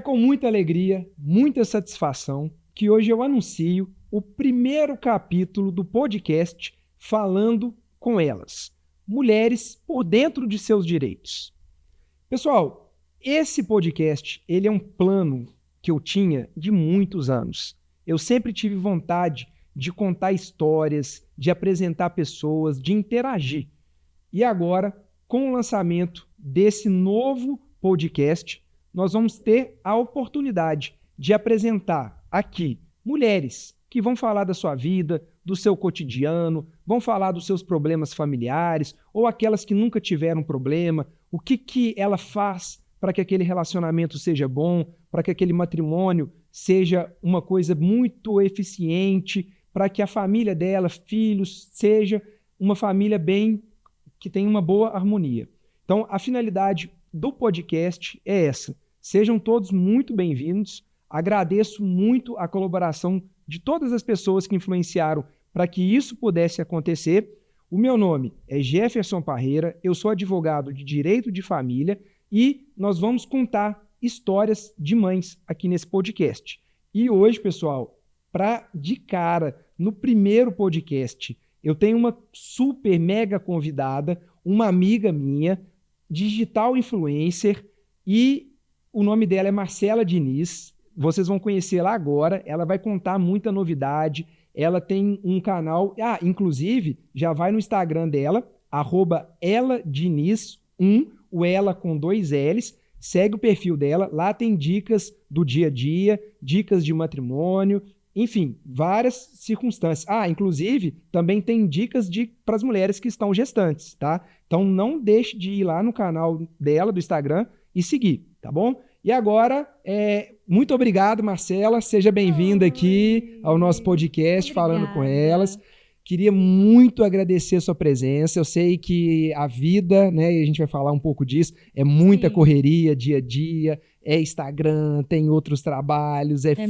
com muita alegria, muita satisfação, que hoje eu anuncio o primeiro capítulo do podcast Falando com Elas. Mulheres por dentro de seus direitos. Pessoal, esse podcast, ele é um plano que eu tinha de muitos anos. Eu sempre tive vontade de contar histórias, de apresentar pessoas, de interagir. E agora, com o lançamento desse novo podcast, nós vamos ter a oportunidade de apresentar aqui mulheres que vão falar da sua vida, do seu cotidiano, vão falar dos seus problemas familiares ou aquelas que nunca tiveram problema, o que ela faz para que aquele relacionamento seja bom, para que aquele matrimônio seja uma coisa muito eficiente, para que a família dela, filhos, seja uma família bem, que tenha uma boa harmonia. Então, a finalidade do podcast é essa. Sejam todos muito bem-vindos. Agradeço muito a colaboração de todas as pessoas que influenciaram para que isso pudesse acontecer. O meu nome é Jefferson Parreira, eu sou advogado de Direito de Família e nós vamos contar histórias de mães aqui nesse podcast. E hoje, pessoal, de cara, no primeiro podcast, eu tenho uma super mega convidada, uma amiga minha, digital influencer, e o nome dela é Marcela Diniz. Vocês vão conhecê-la agora, ela vai contar muita novidade, ela tem um canal, inclusive, já vai no Instagram dela, @eladiniz1, o ela com 2 L's, segue o perfil dela, lá tem dicas do dia a dia, dicas de matrimônio, enfim, várias circunstâncias. Inclusive, também tem dicas para as mulheres que estão gestantes, tá? Então não deixe de ir lá no canal dela, do Instagram, e seguir, tá bom? E agora, muito obrigado, Marcela. Seja bem-vinda aqui ao nosso podcast, Falando com Elas. Queria muito agradecer a sua presença. Eu sei que a vida, né, e a gente vai falar um pouco disso, é muita correria, dia a dia, é Instagram, tem outros trabalhos, é filho,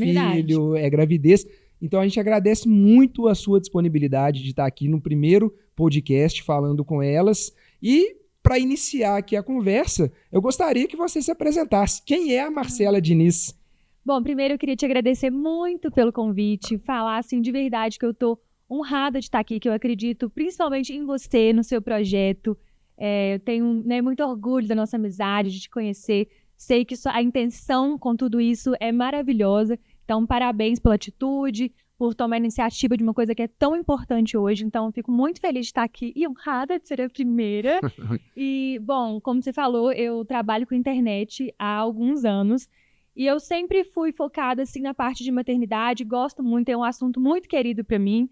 verdade. É gravidez. Então, a gente agradece muito a sua disponibilidade de estar aqui no primeiro podcast Falando com Elas. E, para iniciar aqui a conversa, eu gostaria que você se apresentasse. Quem é a Marcela Diniz? Bom, primeiro eu queria te agradecer muito pelo convite, falar assim de verdade que eu tô honrada de estar aqui, que eu acredito principalmente em você, no seu projeto. Eu tenho, né, muito orgulho da nossa amizade, de te conhecer. Sei que a intenção com tudo isso é maravilhosa. Então, parabéns pela atitude, por tomar a iniciativa de uma coisa que é tão importante hoje. Então, fico muito feliz de estar aqui e honrada de ser a primeira. E, bom, como você falou, eu trabalho com internet há alguns anos. E eu sempre fui focada, assim, na parte de maternidade. Gosto muito, é um assunto muito querido para mim.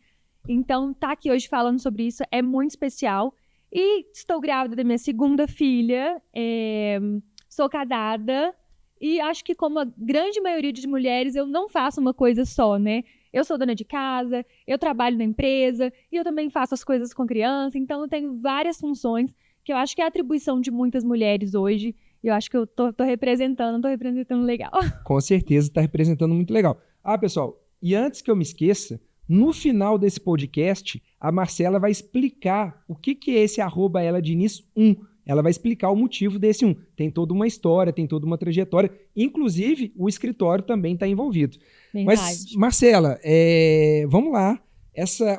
Então, estar aqui hoje falando sobre isso é muito especial. E estou grávida da minha segunda filha. Sou casada. E acho que, como a grande maioria de mulheres, eu não faço uma coisa só, né? Eu sou dona de casa, eu trabalho na empresa e eu também faço as coisas com criança. Então, eu tenho várias funções que eu acho que é a atribuição de muitas mulheres hoje. E eu acho que eu tô representando legal. Com certeza, está representando muito legal. Pessoal, e antes que eu me esqueça, no final desse podcast, a Marcela vai explicar o que é esse @eladiniz1. Ela vai explicar o motivo desse 1. Tem toda uma história, tem toda uma trajetória. Inclusive, o escritório também está envolvido. Verdade. Mas, Marcela, vamos lá.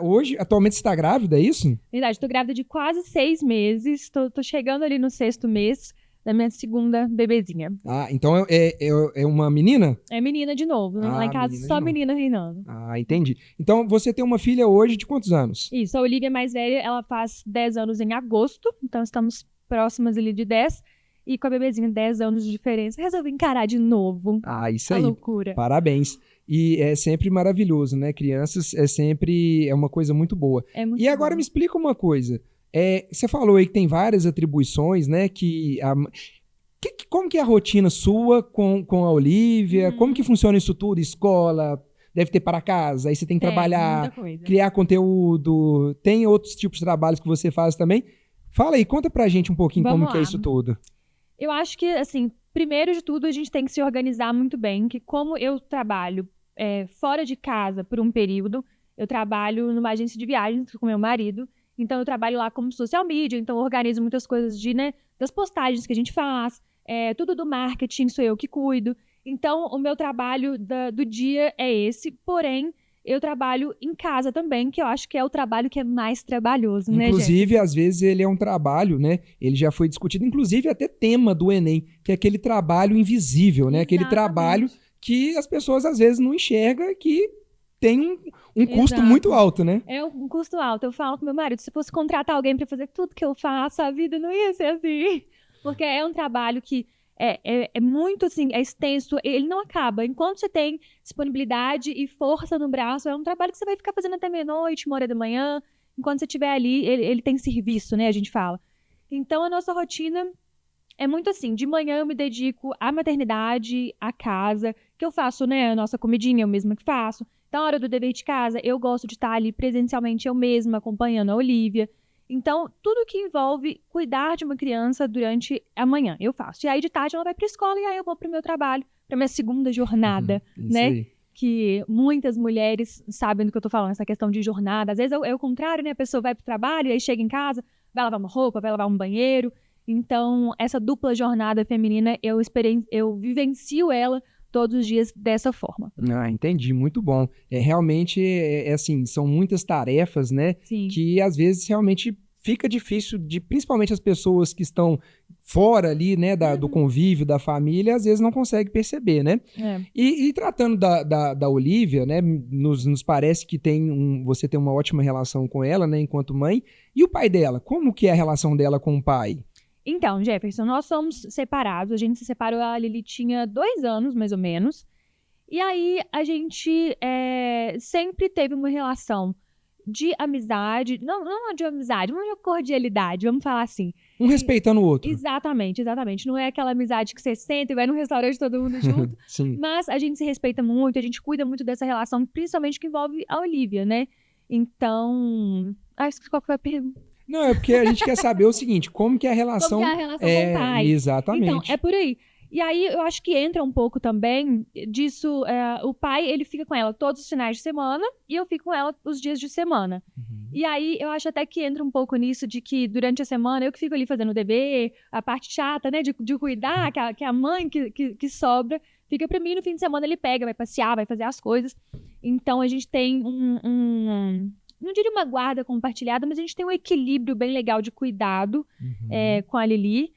Hoje, atualmente, você está grávida, é isso? Verdade, estou grávida de quase 6 meses. Tô chegando ali no 6º mês da minha segunda bebezinha. Então é uma menina? É menina de novo. Lá em casa, só menina reinando. Entendi. Então, você tem uma filha hoje de quantos anos? Isso, a Olivia mais velha, ela faz 10 anos em agosto. Então, estamos próximas ali de 10. E com a bebezinha, 10 anos de diferença. Resolvi encarar de novo. Isso aí. Loucura. Parabéns. E é sempre maravilhoso, né? Crianças é uma coisa muito boa. E agora me explica uma coisa. Você falou aí que tem várias atribuições, né? Como que é a rotina sua com a Olivia? Como que funciona isso tudo? Escola, deve ter para casa, aí você tem que trabalhar, criar conteúdo. Tem outros tipos de trabalhos que você faz também? Fala aí, conta pra gente um pouquinho como que é isso tudo. Eu acho que, assim, primeiro de tudo, a gente tem que se organizar muito bem, que como eu trabalho fora de casa por um período, eu trabalho numa agência de viagens com meu marido, então eu trabalho lá como social media, então eu organizo muitas coisas das postagens que a gente faz, tudo do marketing sou eu que cuido. Então, o meu trabalho do dia é esse, porém, eu trabalho em casa também, que eu acho que é o trabalho que é mais trabalhoso, né, Inclusive, Jefferson? às vezes ele é um trabalho, né? Ele já foi discutido, inclusive até tema do Enem, que é aquele trabalho invisível, né? Aquele trabalho Exatamente. que as pessoas às vezes não enxergam que tem um custo muito Exato. alto, né? É um custo alto. Eu falo com meu marido, se fosse contratar alguém para fazer tudo que eu faço, a vida não ia ser assim. Porque é um trabalho que é muito assim, é extenso, ele não acaba. Enquanto você tem disponibilidade e força no braço, é um trabalho que você vai ficar fazendo até meia-noite, 1h da manhã. Enquanto você estiver ali, ele tem serviço, né? A gente fala. Então a nossa rotina é muito assim, de manhã eu me dedico à maternidade, à casa, que eu faço, né, a nossa comidinha, eu mesma que faço. Então, a hora do dever de casa, eu gosto de estar ali presencialmente eu mesma, acompanhando a Olivia. Então, tudo que envolve cuidar de uma criança durante a manhã, eu faço. E aí, de tarde, ela vai para a escola e aí eu vou para o meu trabalho, para minha segunda jornada, Isso né? aí. Que muitas mulheres sabem do que eu tô falando, essa questão de jornada. Às vezes é o contrário, né? A pessoa vai pro trabalho e aí chega em casa, vai lavar uma roupa, vai lavar um banheiro. Então, essa dupla jornada feminina, eu vivencio ela todos os dias dessa forma. Ah, entendi, muito bom. Realmente, assim, são muitas tarefas, né, Sim. que às vezes realmente fica difícil de, principalmente as pessoas que estão fora ali, né, do Uhum. convívio, da família, às vezes não conseguem perceber, né? É. E tratando da Olivia, né, nos parece que você tem uma ótima relação com ela, né, enquanto mãe. E o pai dela? Como que é a relação dela com o pai? Então, Jefferson, nós somos separados. A gente se separou, a Lili tinha 2 anos, mais ou menos. E aí, a gente sempre teve uma relação de amizade, não de amizade, mas de cordialidade, vamos falar assim. Um respeitando o outro. Exatamente, exatamente. Não é aquela amizade que você senta e vai num restaurante todo mundo junto, Sim. mas a gente se respeita muito, a gente cuida muito dessa relação, principalmente que envolve a Olivia, né? Então. Esqueci qual que foi a pergunta. Não, é porque a gente quer saber o seguinte, como que é a Como que é relação... a relação com o pai? Então, é Exatamente. por aí. E aí, eu acho que entra um pouco também disso. O pai, ele fica com ela todos os finais de semana e eu fico com ela os dias de semana. E aí, eu acho até que entra um pouco nisso de que durante a semana eu que fico ali fazendo o dever, a parte chata, né, de cuidar, que a mãe que sobra, fica pra mim. No fim de semana ele pega, vai passear, vai fazer as coisas. Então, a gente tem não diria uma guarda compartilhada, mas a gente tem um equilíbrio bem legal de cuidado com a Lili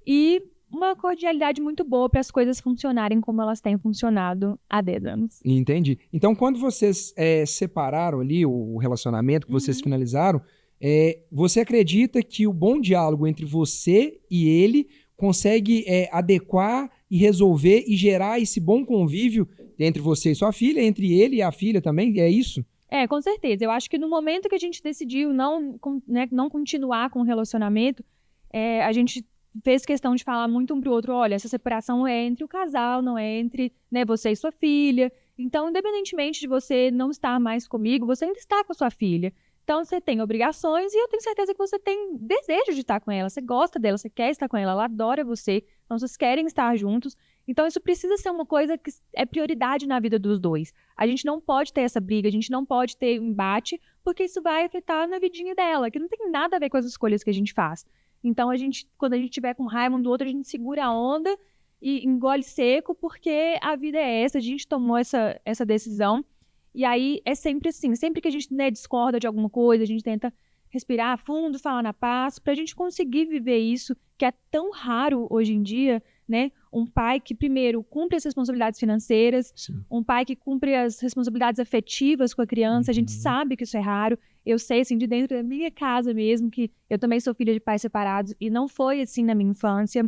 e uma cordialidade muito boa para as coisas funcionarem como elas têm funcionado há 10 anos. Entendi. Então, quando vocês separaram ali o relacionamento, que vocês Uhum. finalizaram, você acredita que o bom diálogo entre você e ele consegue adequar e resolver e gerar esse bom convívio entre você e sua filha, entre ele e a filha também? É isso? Com certeza. Eu acho que no momento que a gente decidiu não continuar com o relacionamento, a gente fez questão de falar muito um pro outro, olha, essa separação é entre o casal, não é entre, né, você e sua filha. Então, independentemente de você não estar mais comigo, você ainda está com a sua filha. Então, você tem obrigações e eu tenho certeza que você tem desejo de estar com ela. Você gosta dela, você quer estar com ela, ela adora você. Então, vocês querem estar juntos. Então, isso precisa ser uma coisa que é prioridade na vida dos dois. A gente não pode ter essa briga, a gente não pode ter embate, porque isso vai afetar na vidinha dela, que não tem nada a ver com as escolhas que a gente faz. Então, quando a gente tiver com raiva um do outro, a gente segura a onda e engole seco, porque a vida é essa, a gente tomou essa decisão. E aí é sempre assim, sempre que a gente, né, discorda de alguma coisa, a gente tenta respirar fundo, falar na paz, pra gente conseguir viver isso, que é tão raro hoje em dia, né? Um pai que, primeiro, cumpre as responsabilidades financeiras, Sim. um pai que cumpre as responsabilidades afetivas com a criança, a gente sabe que isso é raro. Eu sei, assim, de dentro da minha casa mesmo, que eu também sou filha de pais separados e não foi assim na minha infância.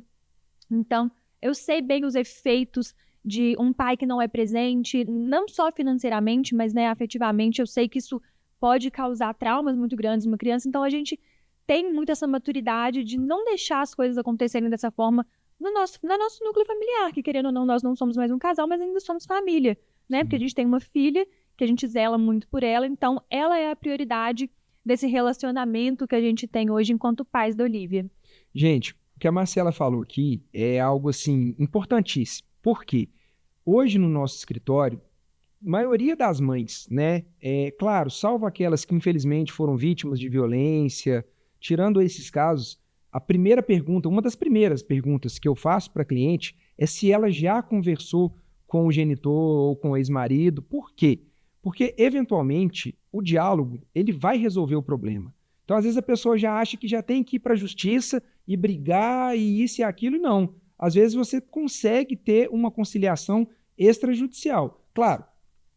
Então, eu sei bem os efeitos de um pai que não é presente, não só financeiramente, mas, né, afetivamente. Eu sei que isso pode causar traumas muito grandes numa criança. Então, a gente tem muito essa maturidade de não deixar as coisas acontecerem dessa forma no nosso núcleo familiar, que, querendo ou não, nós não somos mais um casal, mas ainda somos família, né? Porque a gente tem uma filha que a gente zela muito por ela, então ela é a prioridade desse relacionamento que a gente tem hoje enquanto pais da Olivia. Gente, o que a Marcela falou aqui é algo assim importantíssimo. Por quê? Hoje no nosso escritório, maioria das mães, né? Claro, salvo aquelas que infelizmente foram vítimas de violência, tirando esses casos, a primeira pergunta, uma das primeiras perguntas que eu faço para a cliente é se ela já conversou com o genitor ou com o ex-marido. Por quê? Porque, eventualmente, o diálogo ele vai resolver o problema. Então, às vezes, a pessoa já acha que já tem que ir para a justiça e brigar e isso e aquilo, e não. Às vezes, você consegue ter uma conciliação extrajudicial. Claro,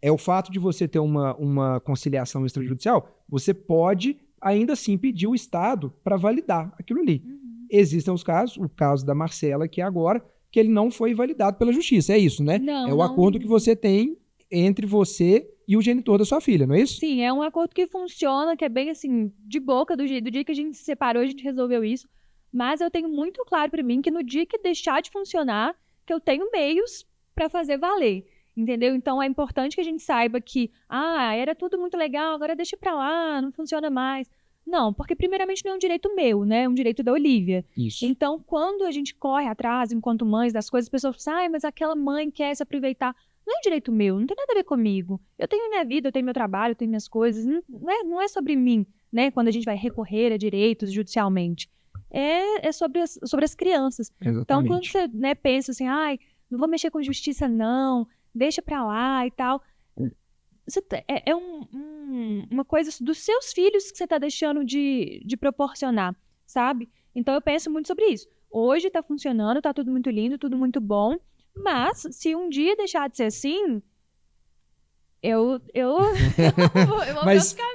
é o fato de você ter uma conciliação extrajudicial, você pode, ainda assim, pedir o Estado para validar aquilo ali. Existem os casos, o caso da Marcela, que é agora, que ele não foi validado pela justiça. É isso, né? Não, é o acordo que você tem entre você e o genitor da sua filha, não é isso? Sim, é um acordo que funciona, que é bem assim, de boca, do dia que a gente se separou, a gente resolveu isso. Mas eu tenho muito claro para mim que no dia que deixar de funcionar, que eu tenho meios para fazer valer, entendeu? Então é importante que a gente saiba que, era tudo muito legal, agora deixa pra lá, não funciona mais. Não, porque primeiramente não é um direito meu, né? É um direito da Olivia. Isso. Então, quando a gente corre atrás, enquanto mães, das coisas, as pessoas falam, mas aquela mãe quer se aproveitar. Não é um direito meu, não tem nada a ver comigo. Eu tenho minha vida, eu tenho meu trabalho, eu tenho minhas coisas. Não é sobre mim, né? Quando a gente vai recorrer a direitos judicialmente. É sobre as crianças. Exatamente. Então, quando você, né, pensa assim, não vou mexer com justiça, não, deixa pra lá e tal. É uma coisa dos seus filhos que você tá deixando de proporcionar, sabe? Então, eu penso muito sobre isso. Hoje tá funcionando, tá tudo muito lindo, tudo muito bom. Mas, se um dia deixar de ser assim, eu vou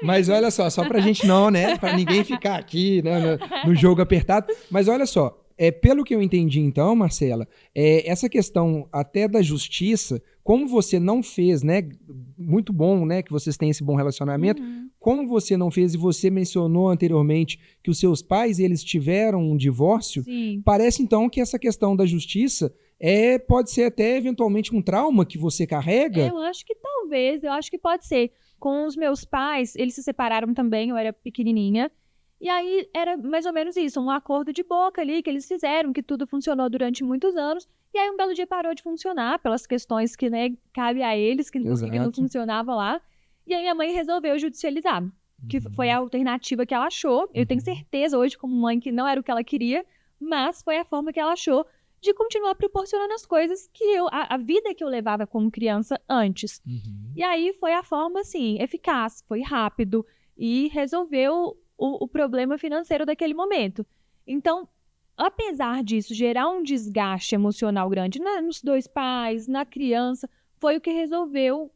mas olha só pra gente não, né? Pra ninguém ficar aqui, né, no jogo apertado. Mas olha só, pelo que eu entendi então, Marcela, essa questão até da justiça, como você não fez, né? Muito bom, né? Que vocês têm esse bom relacionamento. Como você não fez, e você mencionou anteriormente que os seus pais, eles tiveram um divórcio, Sim. Parece então que essa questão da justiça pode ser até eventualmente um trauma que você carrega. Eu acho que talvez, eu acho que pode ser. Com os meus pais, eles se separaram também, eu era pequenininha. E aí era mais ou menos isso, um acordo de boca ali que eles fizeram, que tudo funcionou durante muitos anos. E aí um belo dia parou de funcionar pelas questões que, né, cabe a eles, que não funcionava lá. E aí minha mãe resolveu judicializar, que foi a alternativa que ela achou. Eu tenho certeza hoje, como mãe, que não era o que ela queria, mas foi a forma que ela achou de continuar proporcionando as coisas que a vida que eu levava como criança antes. E aí foi a forma, assim, eficaz, foi rápido e resolveu o problema financeiro daquele momento. Então, apesar disso gerar um desgaste emocional grande nos dois pais, na criança, foi o que resolveu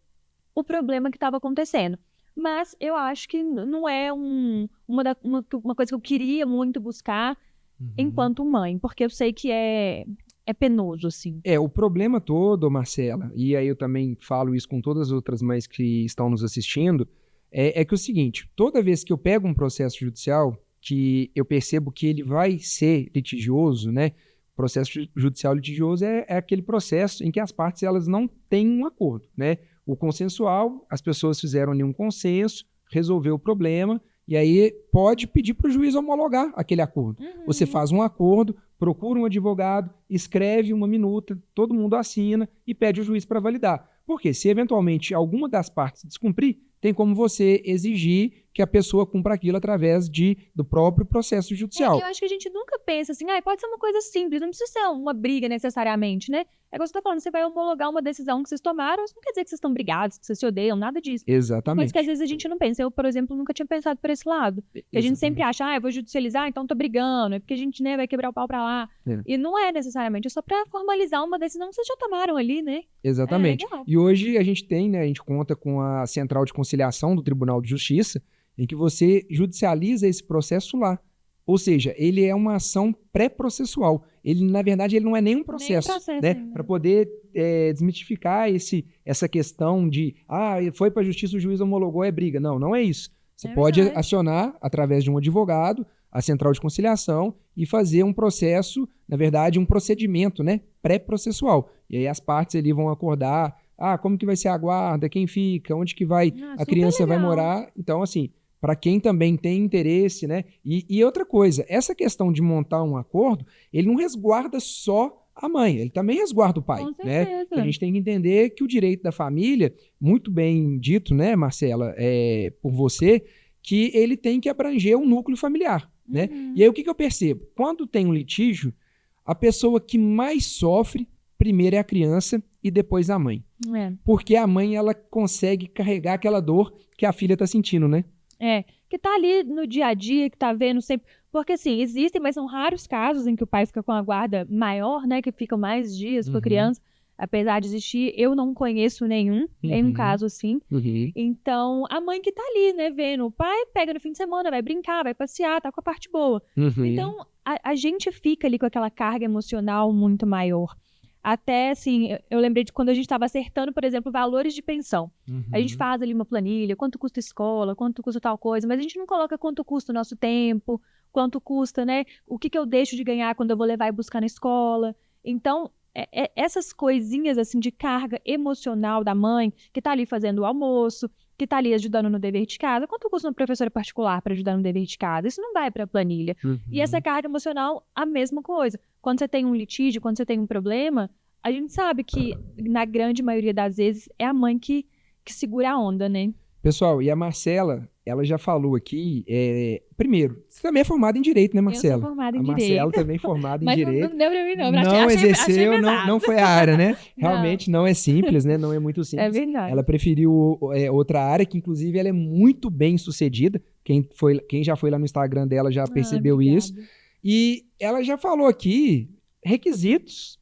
o problema que estava acontecendo. Mas eu acho que não é uma coisa que eu queria muito buscar enquanto mãe, porque eu sei que é penoso, assim. O problema todo, Marcela, e aí eu também falo isso com todas as outras mães que estão nos assistindo, é que é o seguinte, toda vez que eu pego um processo judicial, que eu percebo que ele vai ser litigioso, né? O processo judicial litigioso é aquele processo em que as partes elas não têm um acordo, né? O consensual, as pessoas fizeram ali um consenso, resolveu o problema, e aí pode pedir para o juiz homologar aquele acordo. Você faz um acordo, procura um advogado, escreve uma minuta, todo mundo assina e pede ao juiz para validar. Porque se eventualmente alguma das partes descumprir, tem como você exigir que a pessoa cumpra aquilo através do próprio processo judicial. Eu acho que a gente nunca pensa assim, pode ser uma coisa simples, não precisa ser uma briga necessariamente, né? É igual você tá falando, você vai homologar uma decisão que vocês tomaram, isso não quer dizer que vocês estão brigados, que vocês se odeiam, nada disso. Exatamente. Coisa que às vezes a gente não pensa. Eu, por exemplo, nunca tinha pensado por esse lado. Que a gente sempre acha, eu vou judicializar, então tô brigando, é porque a gente, né, vai quebrar o pau pra lá. E não é necessariamente, é só pra formalizar uma decisão que vocês já tomaram ali, né? Exatamente. E hoje a gente tem, né, a gente conta com a Central de Conciliação do Tribunal de Justiça, em que você judicializa esse processo lá. Ou seja, ele é uma ação pré-processual. Ele, na verdade, ele não é nem um processo, né? Para poder desmitificar essa questão de foi para a justiça, o juiz homologou, é briga. Não, não é isso. Você pode acionar, através de um advogado, a Central de Conciliação e fazer um processo, na verdade, um procedimento, né, pré-processual. E aí as partes ali vão acordar, como que vai ser a guarda, quem fica, onde que a criança vai morar. Então, assim, para quem também tem interesse, né? E outra coisa, essa questão de montar um acordo, ele não resguarda só a mãe, ele também resguarda o pai, né? A gente tem que entender que o direito da família, muito bem dito, né, Marcela, por você, que ele tem que abranger um núcleo familiar, né? E aí o que eu percebo? Quando tem um litígio, a pessoa que mais sofre primeiro é a criança e depois a mãe. Porque a mãe, ela consegue carregar aquela dor que a filha tá sentindo, né? Que tá ali no dia a dia, que tá vendo sempre. Porque, assim, existem, mas são raros casos em que o pai fica com a guarda maior, né? Que fica mais dias com a criança. Apesar de existir, eu não conheço nenhum caso assim. Então, a mãe que tá ali, né, vendo. O pai pega no fim de semana, vai brincar, vai passear, tá com a parte boa. Então, a gente fica ali com aquela carga emocional muito maior. Até, assim, eu lembrei de quando a gente estava acertando, por exemplo, valores de pensão. A gente faz ali uma planilha, quanto custa a escola, quanto custa tal coisa, mas a gente não coloca quanto custa o nosso tempo, quanto custa, né, o que eu deixo de ganhar quando eu vou levar e buscar na escola. Então, essas coisinhas, assim, de carga emocional da mãe, que tá ali fazendo o almoço, que tá ali ajudando no dever de casa, quanto custa uma professora particular para ajudar no dever de casa? Isso não vai para a planilha. E essa carga emocional, a mesma coisa. Quando você tem um litígio, quando você tem um problema, a gente sabe que, na grande maioria das vezes, é a mãe que segura a onda, né? Pessoal, e a Marcela, ela já falou aqui, primeiro, você também é formada em Direito, né, Marcela? Eu sou formada em Direito. A Marcela também é formada em Mas Direito. Mas não deu pra mim, não. Não exerceu, não foi a área, né? Realmente não é simples, né? Não é muito simples. É verdade. Ela preferiu outra área, que inclusive ela é muito bem sucedida. Quem já foi lá no Instagram dela já percebeu isso. E ela já falou aqui requisitos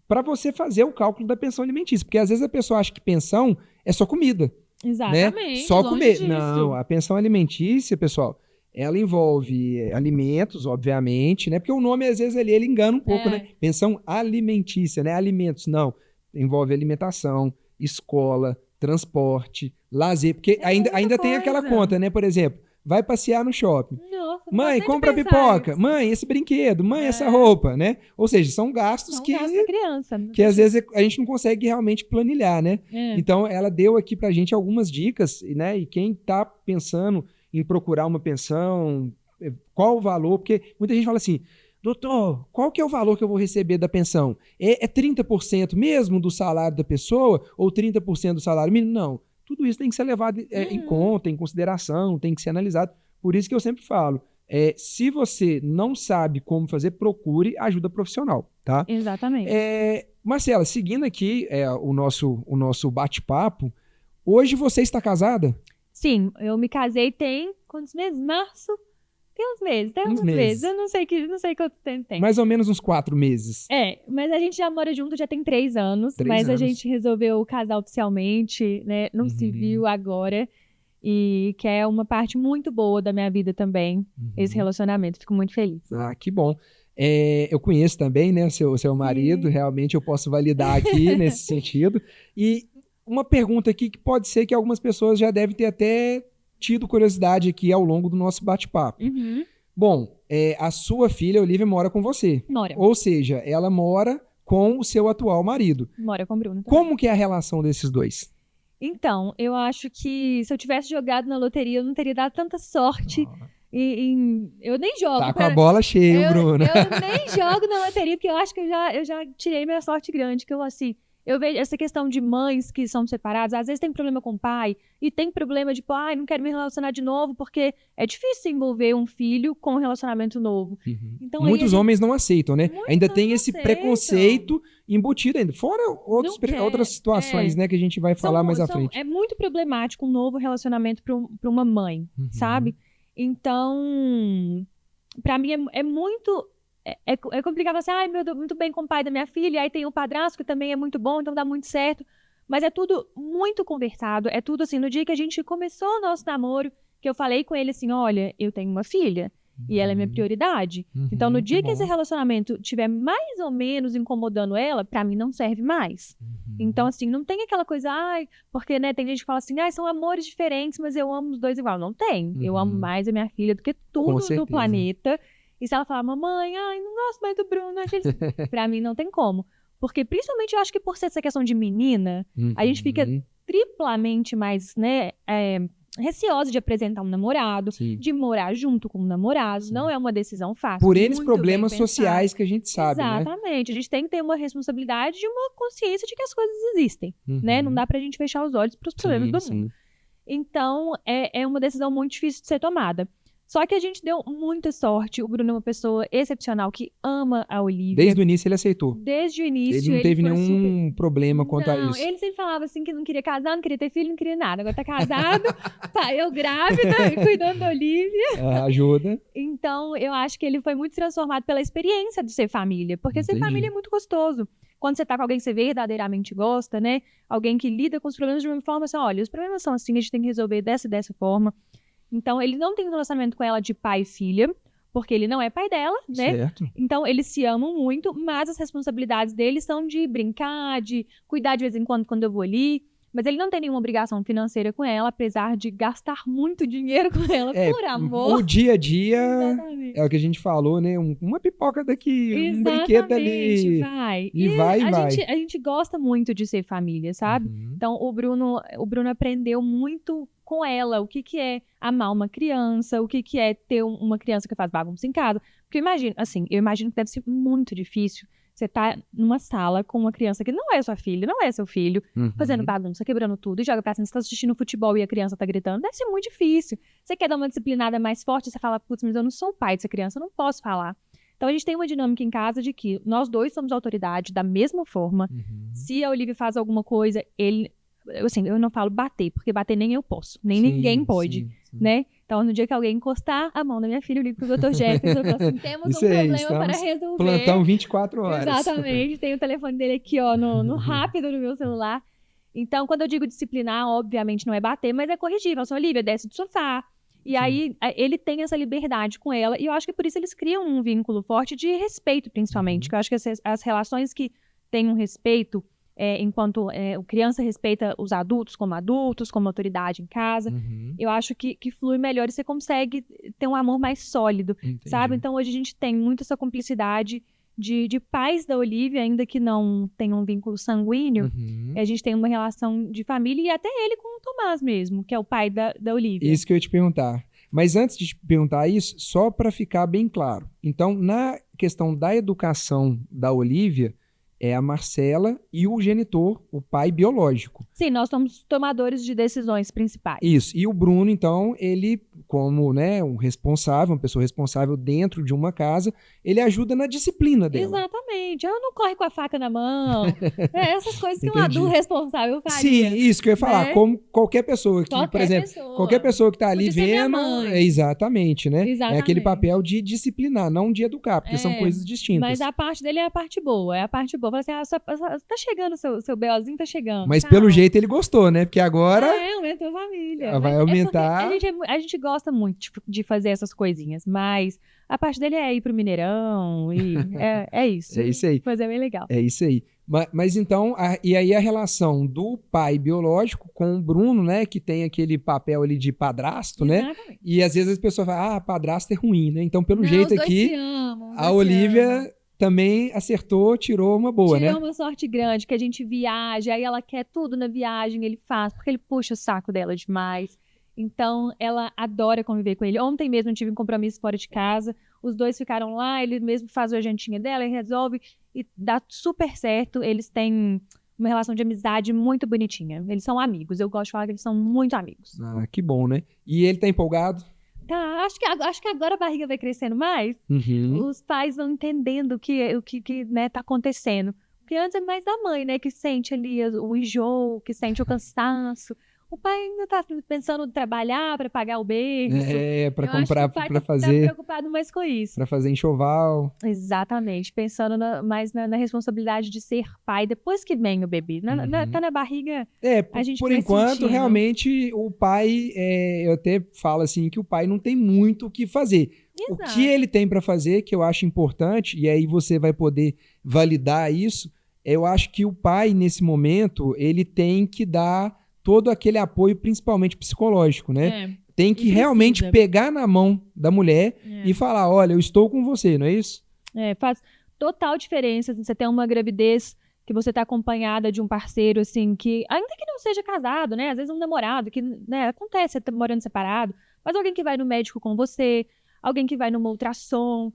para você fazer o cálculo da pensão alimentícia. Porque às vezes a pessoa acha que pensão é só comida. Exatamente. Né? Só comer. Disso. Não, a pensão alimentícia, pessoal, ela envolve alimentos, obviamente, né? Porque o nome, às vezes, ele engana um pouco, né? Pensão alimentícia, né? Alimentos, não. Envolve alimentação, escola, transporte, lazer. Porque ainda tem aquela conta, né? Por exemplo, vai passear no shopping. Nossa, mãe, compra pipoca. Isso. Mãe, esse brinquedo. Mãe, essa roupa, né? Ou seja, são gastos que criança, que às vezes a gente não consegue realmente planilhar, né? Então, ela deu aqui pra gente algumas dicas, né? E quem tá pensando em procurar uma pensão, qual o valor? Porque muita gente fala assim, doutor, qual que é o valor que eu vou receber da pensão? É 30% mesmo do salário da pessoa ou 30% do salário mínimo? Não. Tudo isso tem que ser levado em conta, em consideração, tem que ser analisado. Por isso que eu sempre falo, se você não sabe como fazer, procure ajuda profissional, tá? Exatamente. Marcela, seguindo aqui o nosso bate-papo, hoje você está casada? Sim, eu me casei tem quantos meses? Março? Tem uns meses. Eu não sei quanto tempo tem. Mais ou menos uns 4 meses. Mas a gente já mora junto já tem 3 anos. A gente resolveu casar oficialmente, né? No civil agora. E que é uma parte muito boa da minha vida também, esse relacionamento. Fico muito feliz. Ah, que bom. Eu conheço também, né, o seu marido. Realmente eu posso validar aqui nesse sentido. E uma pergunta aqui que pode ser que algumas pessoas já devem ter até tido curiosidade aqui ao longo do nosso bate-papo. Bom, a sua filha, Olivia, mora com você. Mora. Ou seja, ela mora com o seu atual marido. Mora com o Bruno também. Como que é a relação desses dois? Então, eu acho que se eu tivesse jogado na loteria, eu não teria dado tanta sorte. Eu nem jogo. Tá com a bola cheia, Bruno. Eu nem jogo na loteria, porque eu acho que eu já tirei minha sorte grande, que eu vejo essa questão de mães que são separadas, às vezes tem problema com o pai, e tem problema de, não quero me relacionar de novo, porque é difícil envolver um filho com um relacionamento novo. Então, muitos homens não aceitam, né? Ainda tem esse preconceito embutido ainda. Fora outras situações, né, que a gente vai falar mais à frente. É muito problemático um novo relacionamento para uma mãe, sabe? Então, pra mim é muito... É complicado assim, meu Deus, muito bem com o pai da minha filha, aí tem o padrasto que também é muito bom, então dá muito certo. Mas é tudo muito conversado, é tudo assim, no dia que a gente começou o nosso namoro, que eu falei com ele assim, olha, eu tenho uma filha, e ela é minha prioridade. Então, no dia que esse relacionamento estiver mais ou menos incomodando ela, pra mim não serve mais. Então, assim, não tem aquela coisa, porque, né, tem gente que fala assim, são amores diferentes, mas eu amo os dois igual. Não tem. Eu amo mais a minha filha do que tudo no planeta. E se ela falar, mamãe, não gosto mais do Bruno, pra mim não tem como. Porque, principalmente, eu acho que por ser essa questão de menina, a gente fica triplamente mais, né, receosa de apresentar um namorado, de morar junto com um namorado. Não é uma decisão fácil. Por eles problemas sociais que a gente sabe, Exatamente. Né? A gente tem que ter uma responsabilidade de uma consciência de que as coisas existem, né? Não dá pra gente fechar os olhos pros problemas do mundo. Então, é uma decisão muito difícil de ser tomada. Só que a gente deu muita sorte. O Bruno é uma pessoa excepcional que ama a Olivia. Desde o início ele aceitou. Desde o início. Ele não teve foi nenhum problema quanto a Não, isso. ele sempre falava assim que não queria casar, não queria ter filho, não queria nada. Agora tá casado, eu grávida, e cuidando da Olivia. Ajuda. Então, eu acho que ele foi muito transformado pela experiência de ser família. Porque ser Entendi. família é muito gostoso. Quando você tá com alguém que você verdadeiramente gosta, né? Alguém que lida com os problemas de uma forma assim, olha, os problemas são assim, a gente tem que resolver dessa forma. Então, ele não tem um relacionamento com ela de pai e filha, porque ele não é pai dela, né? Certo. Então, eles se amam muito, mas as responsabilidades deles são de brincar, de cuidar de vez em quando eu vou ali. Mas ele não tem nenhuma obrigação financeira com ela, apesar de gastar muito dinheiro com ela, por amor. O dia a dia Exatamente. é o que a gente falou, né? Uma pipoca daqui, um brinquedo ali. Vai. E vai. A gente gosta muito de ser família, sabe? Uhum. Então, o Bruno aprendeu muito com ela o que é amar uma criança, o que é ter uma criança que faz bagunça em casa. Porque eu imagino que deve ser muito difícil você tá numa sala com uma criança que não é sua filha, não é seu filho, fazendo bagunça, quebrando tudo, e joga pra cima, você tá assistindo futebol e a criança tá gritando, deve ser muito difícil. Você quer dar uma disciplinada mais forte, você fala, putz, mas eu não sou o pai dessa criança, eu não posso falar. Então a gente tem uma dinâmica em casa de que nós dois somos autoridade da mesma forma. Se a Olivia faz alguma coisa, eu não falo bater, porque bater nem eu posso, nem ninguém pode, né? Então, no dia que alguém encostar a mão na minha filha, eu ligo pro Dr. Jefferson e falo assim, temos um problema para resolver. Plantão 24 horas. Exatamente, tem o telefone dele aqui, ó, no rápido no meu celular. Então, quando eu digo disciplinar, obviamente não é bater, mas é corrigir. Fala assim, Olivia, desce do sofá. E aí, ele tem essa liberdade com ela, e eu acho que por isso eles criam um vínculo forte de respeito, principalmente. Que eu acho que as relações que têm um respeito, enquanto a criança respeita os adultos como autoridade em casa, eu acho que flui melhor e você consegue ter um amor mais sólido, sabe? Então hoje a gente tem muito essa cumplicidade de pais da Olivia, ainda que não tenham um vínculo sanguíneo, a gente tem uma relação de família e até ele com o Tomás mesmo, que é o pai da Olivia. Isso que eu ia te perguntar. Mas antes de te perguntar isso, só para ficar bem claro. Então, na questão da educação da Olivia, é a Marcela e o genitor, o pai biológico. Sim, nós somos tomadores de decisões principais. Isso. E o Bruno, então, ele, como um responsável, uma pessoa responsável dentro de uma casa, ele ajuda na disciplina dela. Exatamente. Ela não corre com a faca na mão. Essas coisas que um adulto responsável faria. Sim, isso que eu ia falar. Né? Como qualquer pessoa que, por exemplo, qualquer pessoa que está ali vendo. Exatamente, né? Exatamente. É aquele papel de disciplinar, não de educar, porque são coisas distintas. Mas a parte dele é a parte boa. É a parte boa. Fala assim, tá chegando, seu BOzinho tá chegando. Mas pelo jeito ele gostou, né? Porque agora... aumentou a família. Vai aumentar... A gente gosta muito de fazer essas coisinhas, mas a parte dele é ir pro Mineirão e é isso. É isso aí. Mas é bem legal. É isso aí. Mas então, e aí a relação do pai biológico com o Bruno, né? Que tem aquele papel ali de padrasto, Exatamente. né? E às vezes as pessoas falam, padrasto é ruim, né? Então, pelo jeito aqui, a Olivia... também acertou, tirou uma boa, né? Tirou uma sorte grande, que a gente viaja, aí ela quer tudo na viagem, ele faz, porque ele puxa o saco dela demais. Então, ela adora conviver com ele. Ontem mesmo eu tive um compromisso fora de casa, os dois ficaram lá, ele mesmo faz a jantinha dela, ele resolve e dá super certo. Eles têm uma relação de amizade muito bonitinha. Eles são amigos, eu gosto de falar que eles são muito amigos. Ah, que bom, né? E ele tá empolgado? Tá, acho que agora a barriga vai crescendo mais. Os pais vão entendendo o que né, tá acontecendo. Porque antes é mais da mãe, né? Que sente ali o enjoo, que sente o cansaço. O pai ainda tá pensando em trabalhar para pagar o berço. Para comprar, para fazer. Tá preocupado mais com isso. Para fazer enxoval. Exatamente. Pensando mais na responsabilidade de ser pai depois que vem o bebê. Tá na barriga. A gente por enquanto, realmente, o pai, eu até falo assim, que o pai não tem muito o que fazer. Exato. O que ele tem para fazer, que eu acho importante, e aí você vai poder validar isso, eu acho que o pai, nesse momento, ele tem que dar todo aquele apoio, principalmente psicológico, né? Tem que realmente pegar na mão da mulher e falar, olha, eu estou com você, não é isso? Faz total diferença. Você tem uma gravidez que você está acompanhada de um parceiro, assim, que, ainda que não seja casado, né? Às vezes um namorado, que, né, acontece, você tá morando separado, mas alguém que vai no médico com você, alguém que vai numa ultrassom,